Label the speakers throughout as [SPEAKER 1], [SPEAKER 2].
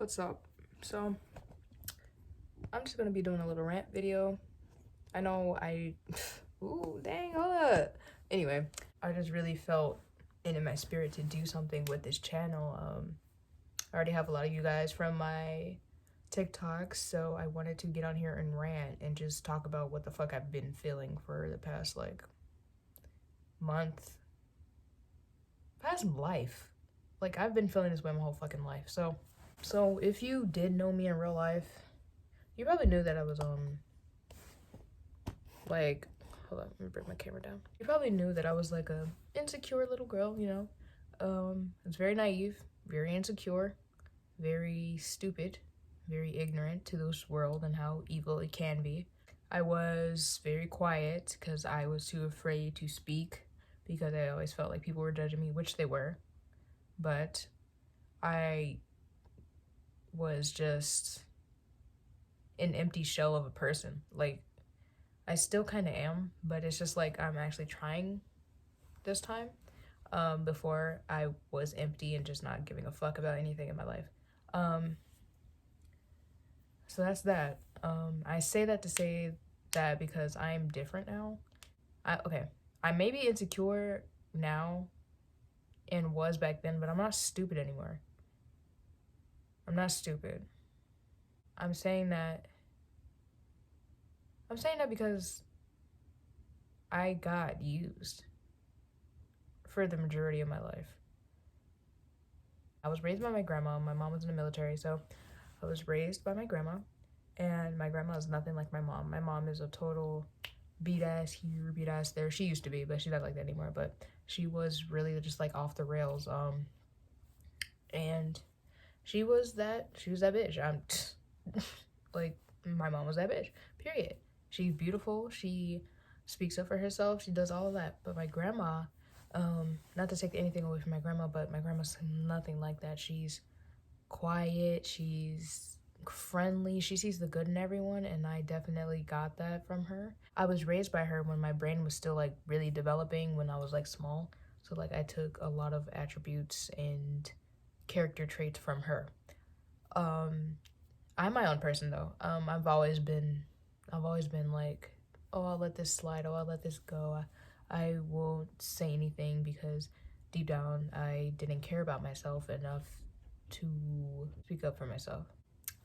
[SPEAKER 1] what's up? So I'm just gonna be doing a little rant video. I know ooh, dang, hold up. Anyway, I just really felt it in my spirit to do something with this channel. I already have a lot of you guys from my TikToks, so I wanted to get on here and rant and just talk about what the fuck I've been feeling for the past like month, past life. Like I've been feeling this way my whole fucking life. So if you did know me in real life, you probably knew that I was like, hold on, let me bring my camera down. You probably knew that I was like a insecure little girl, you know. It's very naive, very insecure, very stupid, very ignorant to this world and how evil it can be. I was very quiet because I was too afraid to speak because I always felt like people were judging me, which they were. But I was just an empty shell of a person. Like, I still kind of am, but it's just like I'm actually trying this time. Before I was empty and just not giving a fuck about anything in my life. So that's that. I say that to say that because I'm different now. I may be insecure now and was back then, but I'm not stupid anymore. I'm not stupid. I'm saying that because I got used for the majority of my life. I was raised by my grandma. My mom was in the military, so I was raised by my grandma, and my grandma is nothing like my mom. My mom is a total beat ass here, beat ass there. She used to be, but she's not like that anymore. But she was really just like off the rails. And she was that bitch. I'm like, my mom was that bitch, period. She's beautiful. She speaks up for herself. She does all of that. But my grandma, not to take anything away from my grandma, but my grandma's nothing like that. She's quiet. She's friendly. She sees the good in everyone, and I definitely got that from her. I was raised by her when my brain was still like really developing, when I was like small. So like I took a lot of attributes and character traits from her. I'm my own person though. I've always been like, oh, I'll let this slide. Oh, I'll let this go. I won't say anything because deep down I didn't care about myself enough to speak up for myself.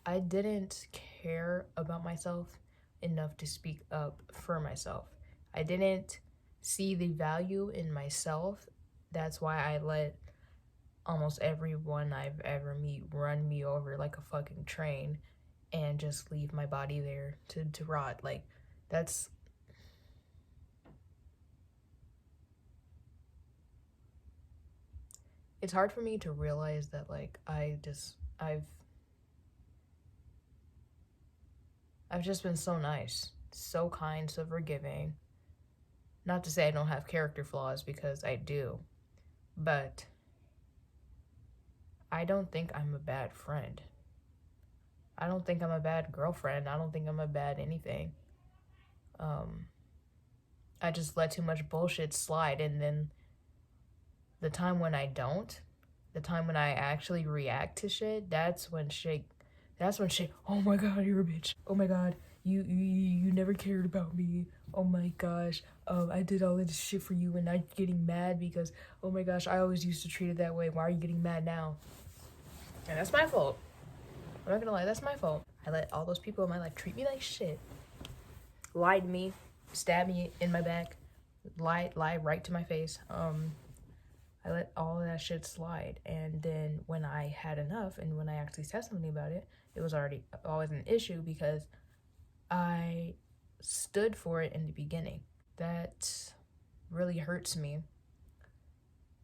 [SPEAKER 1] I didn't care about myself enough to speak up for myself. I didn't see the value in myself. That's why I let almost everyone I've ever met run me over like a fucking train and just leave my body there to rot. Like, that's... It's hard for me to realize that, like, I've just been so nice, so kind, so forgiving. Not to say I don't have character flaws, because I do. But I don't think I'm a bad friend. I don't think I'm a bad girlfriend. I don't think I'm a bad anything. I just let too much bullshit slide, and then the time when I don't, the time when I actually react to shit, that's when shit, oh my god, you're a bitch. Oh my god, you never cared about me. Oh my gosh, I did all of this shit for you and now you're getting mad because, oh my gosh, I always used to treat it that way. Why are you getting mad now? And that's my fault. I'm not gonna lie, that's my fault. I let all those people in my life treat me like shit. Lie to me, stab me in my back, lie right to my face. I let all of that shit slide, and then when I had enough and when I actually said something about it, it was always an issue because I stood for it in the beginning. That really hurts me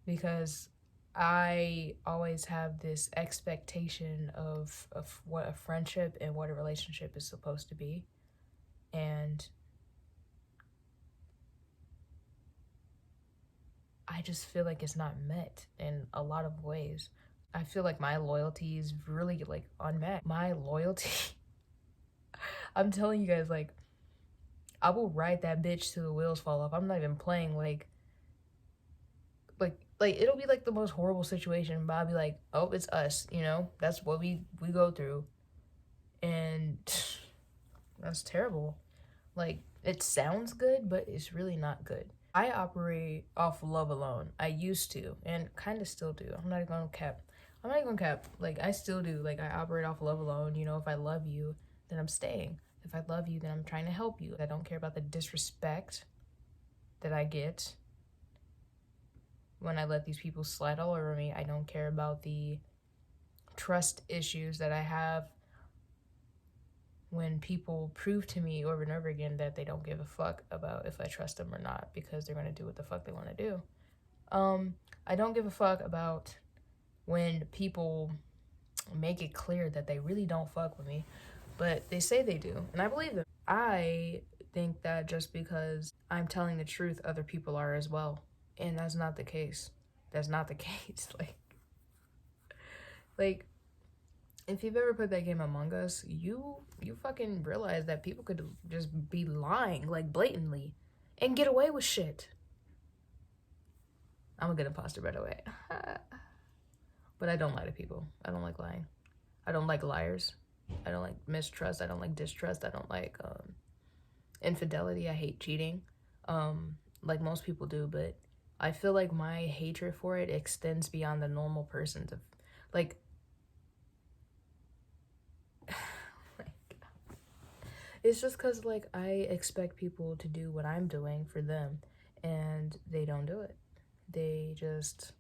[SPEAKER 1] because I always have this expectation of what a friendship and what a relationship is supposed to be, and I just feel like it's not met in a lot of ways. I feel like my loyalty is really like unmet. My loyalty, I'm telling you guys, like, I will ride that bitch till the wheels fall off. I'm not even playing. Like like it'll be like the most horrible situation, but I'll be like, oh, it's us, you know? That's what we go through. And that's terrible. Like, it sounds good, but it's really not good. I operate off love alone. I used to, and kind of still do. I'm not even gonna cap. I'm not even gonna cap. Like, I still do. Like, I operate off love alone. You know, if I love you, then I'm staying. If I love you, then I'm trying to help you. I don't care about the disrespect that I get when I let these people slide all over me. I don't care about the trust issues that I have when people prove to me over and over again that they don't give a fuck about if I trust them or not, because they're gonna do what the fuck they want to do. I don't give a fuck about when people make it clear that they really don't fuck with me, but they say they do, and I believe them. I think that just because I'm telling the truth, other people are as well, and that's not the case. That's not the case. Like if you've ever played that game Among Us, you fucking realize that people could just be lying, like, blatantly, and get away with shit. I'm a good imposter, by the way. But I don't lie to people. I don't like lying. I don't like liars. I don't like mistrust. I don't like distrust. I don't like infidelity. I hate cheating, like most people do, but I feel like my hatred for it extends beyond the normal person's. Like, it's just because, like, I expect people to do what I'm doing for them, and they don't do it. They just...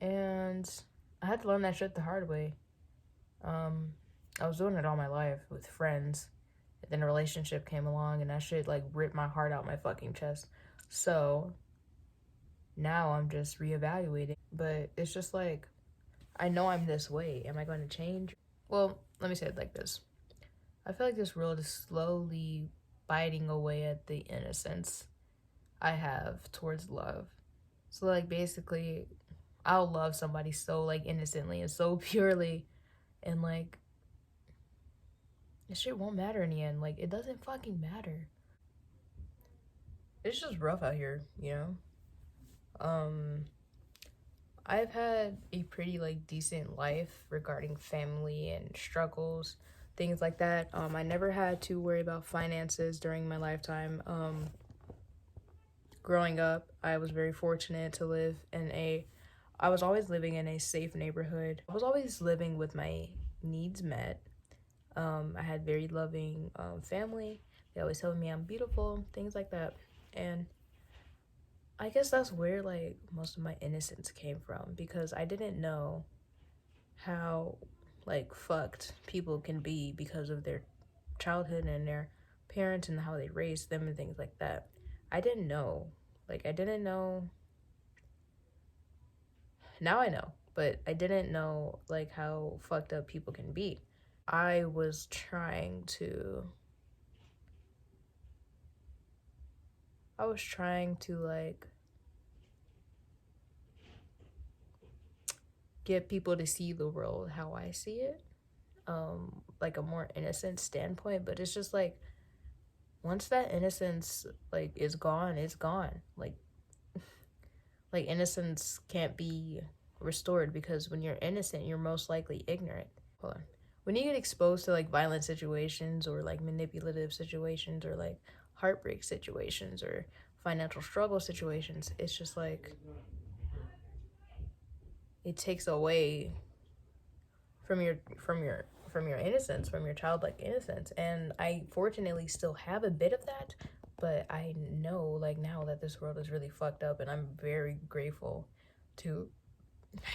[SPEAKER 1] And I had to learn that shit the hard way. I was doing it all my life with friends, and then a relationship came along, and that shit, like, ripped my heart out my fucking chest. So, now I'm just reevaluating. But it's just like, I know I'm this way. Am I going to change? Well, let me say it like this. I feel like this world is slowly biting away at the innocence I have towards love. So, like, basically, I'll love somebody so, like, innocently and so purely, and, like, this shit won't matter in the end. Like, it doesn't fucking matter. It's just rough out here, you know? I've had a pretty, like, decent life regarding family and struggles, things like that. I never had to worry about finances during my lifetime. Growing up, I was very fortunate to live in I was always living in a safe neighborhood. I was always living with my needs met. I had very loving family. They always told me I'm beautiful, things like that. And I guess that's where, like, most of my innocence came from, because I didn't know how, like, fucked people can be because of their childhood and their parents and how they raised them and things like that. I didn't know. Like, I didn't know. Now I know, but I didn't know, like, how fucked up people can be. I was trying to like, get people to see the world how I see it, like a more innocent standpoint. But it's just like, once that innocence, like, is gone, it's gone. Like innocence can't be restored, because when you're innocent, you're most likely ignorant. Hold on. When you get exposed to, like, violent situations or, like, manipulative situations or, like, heartbreak situations or financial struggle situations, it's just like, it takes away from your innocence, from your childlike innocence. And I fortunately still have a bit of that, but I know, like, now that this world is really fucked up, and I'm very grateful to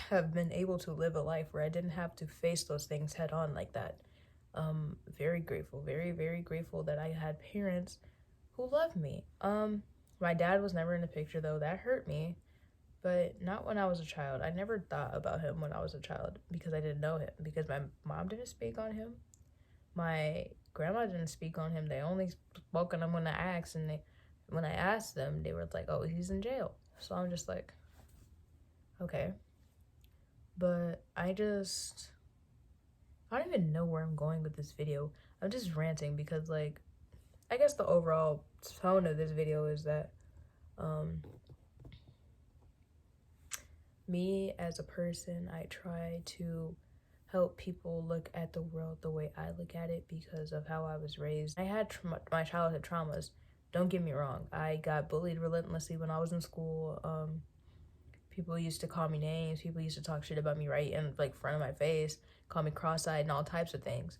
[SPEAKER 1] have been able to live a life where I didn't have to face those things head on like that. Very grateful, very, very grateful that I had parents who loved me. My dad was never in the picture, though. That hurt me, but not when I was a child. I never thought about him when I was a child, because I didn't know him, because my mom didn't speak on him. My grandma didn't speak on him. They only spoke on him when I asked, and when I asked them, they were like, oh, he's in jail. So I'm just like, okay. But I don't even know where I'm going with this video. I'm just ranting because, like, I guess the overall tone of this video is that me as a person, I try to help people look at the world the way I look at it because of how I was raised. I had my childhood traumas. Don't get me wrong. I got bullied relentlessly when I was in school. People used to call me names. People used to talk shit about me right in like front of my face, call me cross-eyed and all types of things.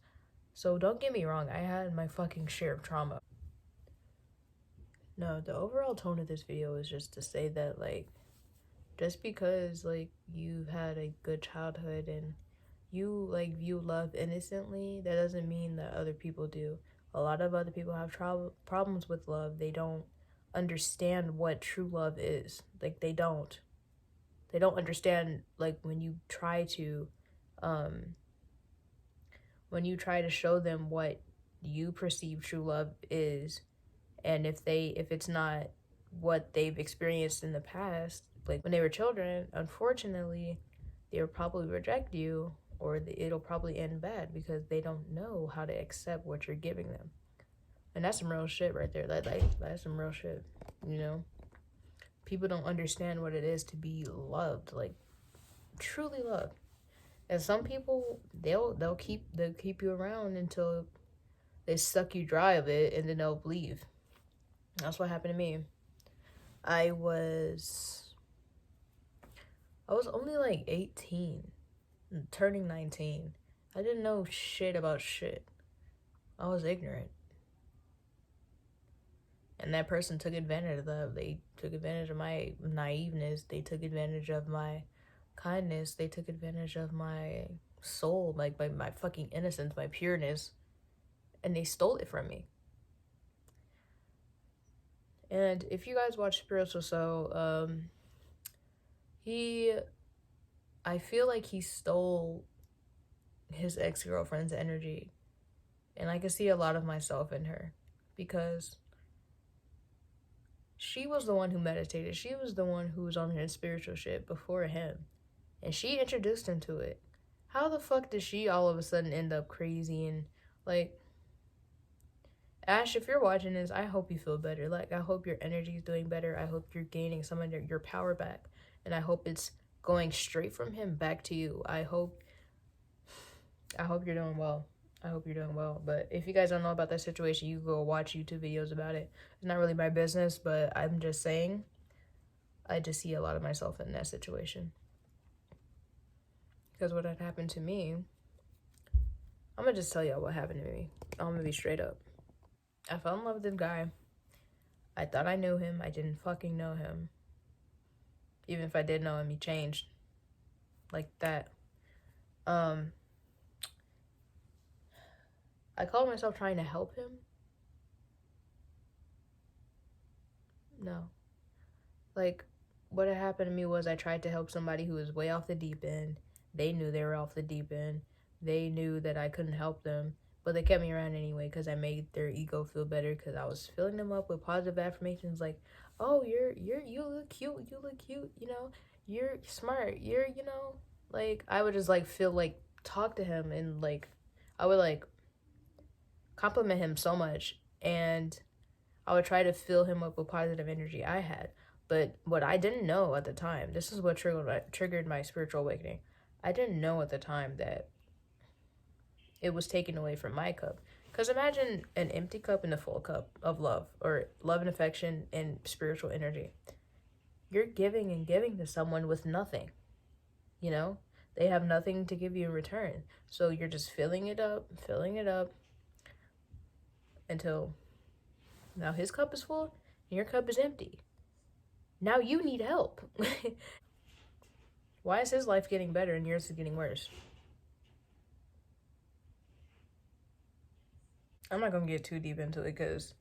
[SPEAKER 1] So don't get me wrong. I had my fucking share of trauma. No, the overall tone of this video is just to say that like just because like you had a good childhood and you like view love innocently, that doesn't mean that other people do. A lot of other people have problems with love. They don't understand what true love is. Like they don't understand like when you try to show them what you perceive true love is, and if it's not what they've experienced in the past, like when they were children, unfortunately they'll probably reject you, or it'll probably end bad because they don't know how to accept what you're giving them. And that's some real shit right there. That's some real shit, you know? People don't understand what it is to be loved, like truly loved. And some people, they'll keep you around until they suck you dry of it, and then they'll leave. That's what happened to me. I was only like 18, turning 19. I didn't know shit about shit. I was ignorant. And that person took advantage of that. They took advantage of my naiveness. They took advantage of my kindness. They took advantage of my soul, like my fucking innocence, my pureness. And they stole it from me. And if you guys watch Spiritual Soul, I feel like he stole his ex-girlfriend's energy. And I can see a lot of myself in her because she was the one who meditated. She was the one who was on her spiritual shit before him. And she introduced him to it. How the fuck did she all of a sudden end up crazy and like... Ash, if you're watching this, I hope you feel better. Like, I hope your energy is doing better. I hope you're gaining some of your power back. And I hope it's going straight from him back to you. I hope you're doing well. I hope you're doing well. But if you guys don't know about that situation, you go watch YouTube videos about it. It's not really my business, but I'm just saying, I just see a lot of myself in that situation. Because what had happened to me, I'm going to just tell y'all what happened to me. I'm going to be straight up. I fell in love with this guy. I thought I knew him. I didn't fucking know him. Even if I did know him, he changed. Like that. I called myself trying to help him. No. Like, what had happened to me was I tried to help somebody who was way off the deep end. They knew they were off the deep end. They knew that I couldn't help them. But they kept me around anyway because I made their ego feel better because I was filling them up with positive affirmations like, oh, you look cute, you know, you're smart, you know, like, I would just, like, feel, like, talk to him and, like, I would, like, compliment him so much, and I would try to fill him up with positive energy I had. But what I didn't know at the time, this is what triggered my spiritual awakening. I didn't know at the time that it was taken away from my cup. Because imagine an empty cup and a full cup of love, or love and affection and spiritual energy. You're giving and giving to someone with nothing, you know? They have nothing to give you in return. So you're just filling it up, until now his cup is full and your cup is empty. Now you need help. Why is his life getting better and yours is getting worse? I'm not gonna get too deep into it because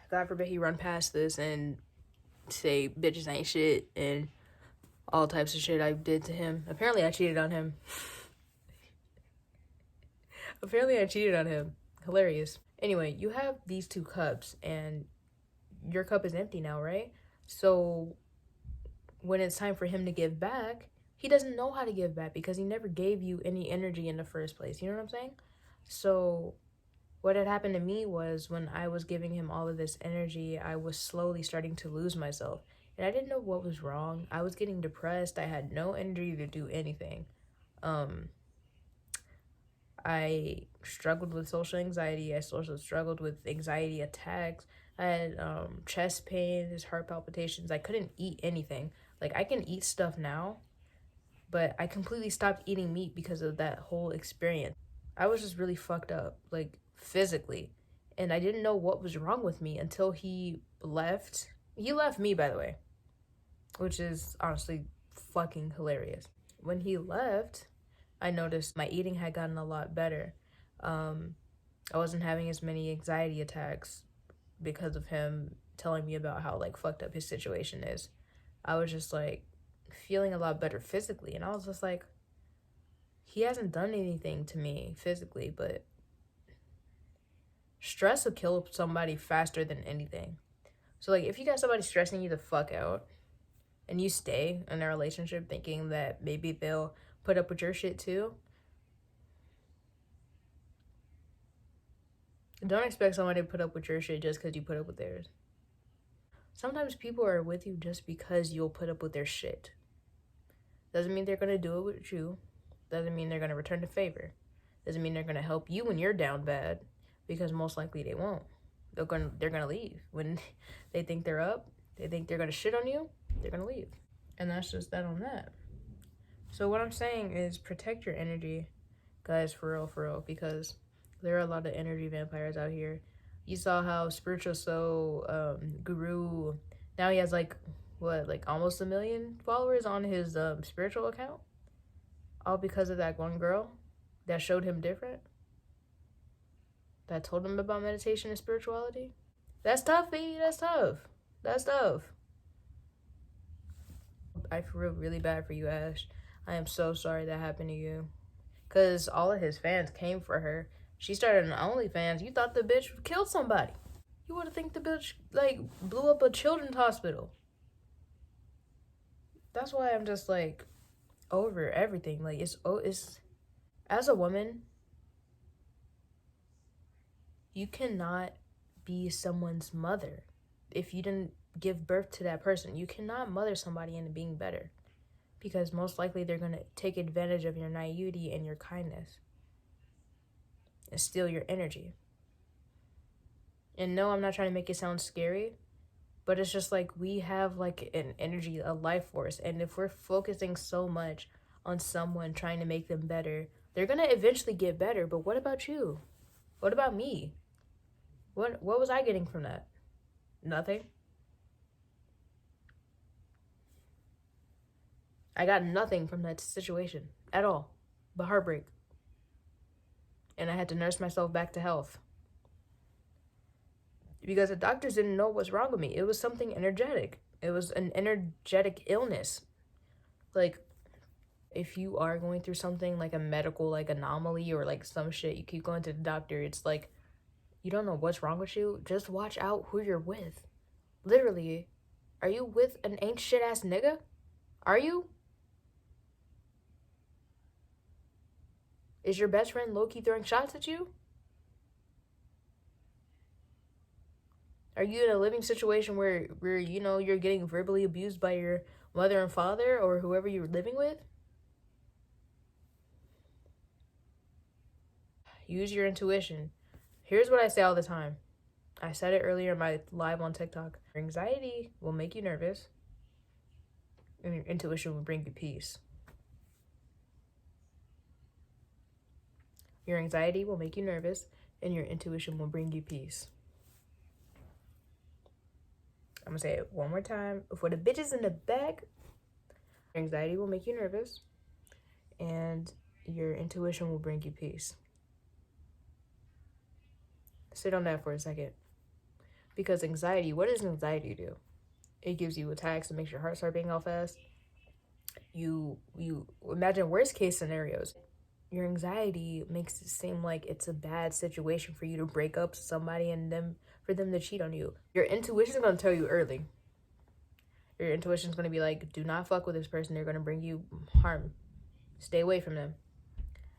[SPEAKER 1] God forbid he run past this and say bitches ain't shit and all types of shit I did to him. Apparently I cheated on him. Hilarious. Anyway, you have these two cups and your cup is empty now, right? So when it's time for him to give back, he doesn't know how to give back because he never gave you any energy in the first place. You know what I'm saying? So What had happened to me was when I was giving him all of this energy, I was slowly starting to lose myself. And I didn't know what was wrong. I was getting depressed. I had no energy to do anything. Um, I struggled with social anxiety. I also struggled with anxiety attacks. I had chest pains, heart palpitations. I couldn't eat anything. Like, I can eat stuff now, but I completely stopped eating meat because of that whole experience. I was just really fucked up, like physically. And I didn't know what was wrong with me until he left. He left me, by the way, which is honestly fucking hilarious. When he left, I noticed my eating had gotten a lot better. I wasn't having as many anxiety attacks because of him telling me about how like fucked up his situation is. I was just like feeling a lot better physically, and I was just like, he hasn't done anything to me physically, but stress will kill somebody faster than anything. So like if you got somebody stressing you the fuck out and you stay in a relationship thinking that maybe they'll put up with your shit too, don't expect somebody to put up with your shit just because you put up with theirs. Sometimes people are with you just because you'll put up with their shit. Doesn't mean they're gonna do it with you. Doesn't mean they're gonna return the favor. Doesn't mean they're gonna help you when you're down bad, because most likely they won't. They're gonna leave when they think they're up. They think they're gonna shit on you. They're gonna leave, and that's just that on that. So what I'm saying is protect your energy, guys, for real, because there are a lot of energy vampires out here. You saw how Spiritual Soul Guru, now he has like almost 1 million followers on his spiritual account, all because of that one girl that showed him different, that told him about meditation and spirituality. That's tough, baby. That's tough. I feel really bad for you, Ash. I am so sorry that happened to you. Because all of his fans came for her. She started an OnlyFans. You thought the bitch killed somebody. You would have think the bitch, like, blew up a children's hospital. That's why I'm just, like, over everything. Like, it's as a woman, you cannot be someone's mother if you didn't give birth to that person. You cannot mother somebody into being better, because most likely they're going to take advantage of your naivety and your kindness and steal your energy. And no, I'm not trying to make it sound scary, but it's just like we have like an energy, a life force, and if we're focusing so much on someone trying to make them better, they're going to eventually get better. But what about you? What about me? What was I getting from that? Nothing. I got nothing from that situation at all but heartbreak. And I had to nurse myself back to health, because the doctors didn't know what's wrong with me. It was something energetic. It was an energetic illness. Like, if you are going through something like a medical like anomaly or like some shit, you keep going to the doctor, it's like you don't know what's wrong with you. Just watch out who you're with. Literally, are you with an ain't shit ass nigga? Are you? Is your best friend low-key throwing shots at you? Are you in a living situation where you know you're getting verbally abused by your mother and father or whoever you're living with? Use your intuition. Here's what I say all the time. I said it earlier in my live on TikTok. Your anxiety will make you nervous, and your intuition will bring you peace. Your anxiety will make you nervous, and your intuition will bring you peace. I'm gonna say it one more time. For the bitches in the back, your anxiety will make you nervous, and your intuition will bring you peace. Sit on that for a second. Because anxiety, what does anxiety do? It gives you attacks. It makes your heart start beating all fast. You imagine worst case scenarios. Your anxiety makes it seem like it's a bad situation for you to break up with somebody and for them to cheat on you. Your intuition is going to tell you early. Your intuition is going to be like, do not fuck with this person. They're going to bring you harm. Stay away from them.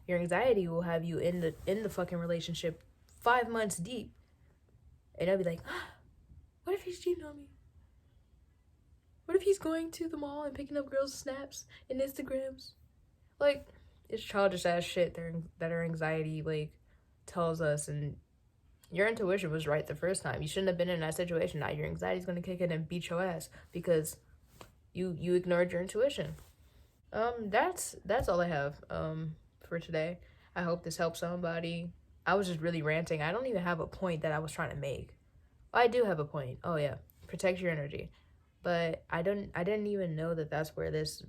[SPEAKER 1] Your anxiety will have you in the fucking relationship 5 months deep. And I'll be like, what if he's cheating on me? What if he's going to the mall and picking up girls' snaps and Instagrams? Like, it's childish ass shit that our anxiety, like, tells us. And your intuition was right the first time. You shouldn't have been in that situation. Now your anxiety's gonna kick in and beat your ass because you ignored your intuition. That's all I have for today. I hope this helps somebody. I was just really ranting. I don't even have a point that I was trying to make. I do have a point. Oh yeah, protect your energy. But I didn't even know that that's where this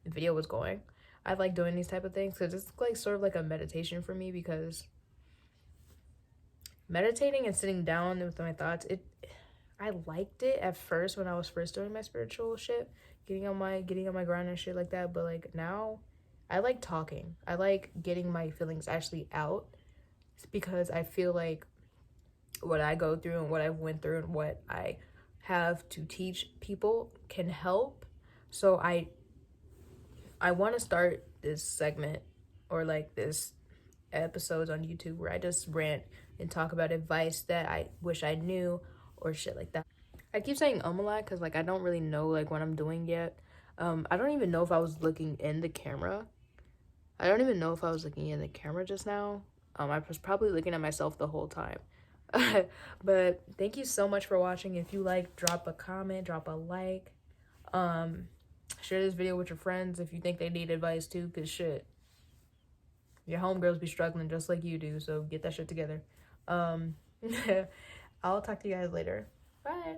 [SPEAKER 1] video was going. I like doing these type of things because it's like sort of like a meditation for me, because meditating and sitting down with my thoughts, I liked it at first when I was first doing my spiritual shit, getting on my grind and shit like that. But like now, I like talking. I like getting my feelings actually out, because I feel like what I go through and what I went through and what I have to teach people can help. So I want to start this segment, or like this episodes on YouTube, where I just rant and talk about advice that I wish I knew or shit like that. I keep saying a lot because like I don't really know like what I'm doing yet. I don't even know if I was looking in the camera. I don't even know if I was looking in the camera just now. I was probably looking at myself the whole time. But thank you so much for watching. If you like, drop a comment, drop a like. Share this video with your friends if you think they need advice too, because shit, your homegirls be struggling just like you do, so get that shit together. I'll talk to you guys later. Bye.